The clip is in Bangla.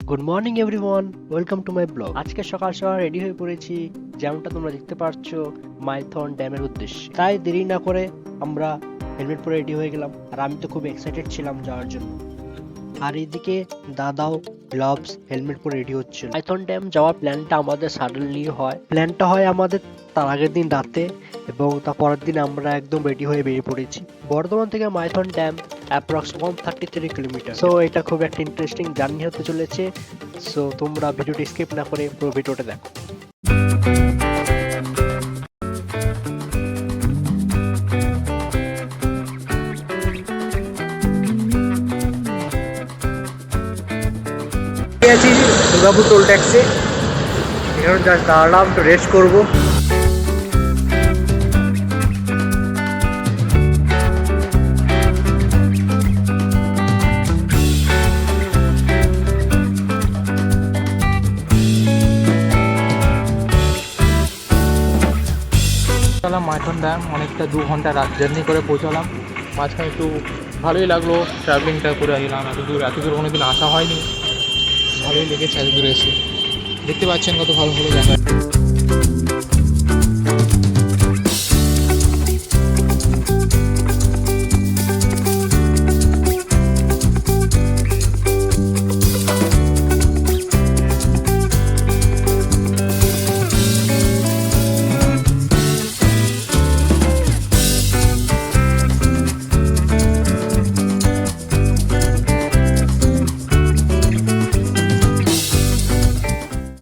Good morning everyone, welcome to my blog. আজকে সকাল সকাল রেডি হয়ে পড়েছি, যেমনটা তোমরা দেখতে পাচ্ছ মাইথন ড্যামের উদ্দেশ্যে। তাই দেরি না করে আমরা হেলমেট পরে রেডি হয়ে গেলাম, আর আমি তো খুব এক্সাইটেড ছিলাম যাওয়ার জন্য। আর এইদিকে দাদাও গ্লাভস হেলমেট পরে রেডি হচ্ছিল। মাইথন ড্যাম যাওয়ার প্ল্যানটা আমাদের সাডেনলি হয়। প্ল্যানটা হয় আমাদের তার আগের দিন রাতে, এবং তার পরের দিন আমরা একদম রেডি হয়ে বেরিয়ে পড়েছি। বর্ধমান থেকে Maithon dam approx 133 kilometre. So এটা খুব একটা ইন্টারেস্টিং জার্নি হতে চলেছে। সো তোমরা ভিডিওটি স্কিপ না করে পুরো ভিডিওটা দেখো। আছি দুর্গাপুর টোল ট্যাক্সে, এখানে জাস্ট দাঁড়ালাম, তো রেস্ট করবো। পৌঁছালাম মাইথন ড্যাম, অনেকটা 2 ঘন্টা রাত জার্নি করে পৌঁছালাম। মাঝখানে একটু ভালোই লাগলো, ট্রাভেলিংটা করে এলাম। এত দূর কোনোদিন আসা হয়নি, ভালোই লেগেছে এত দূরে এসে। দেখতে পাচ্ছেন কত ভালো ভালো জায়গা।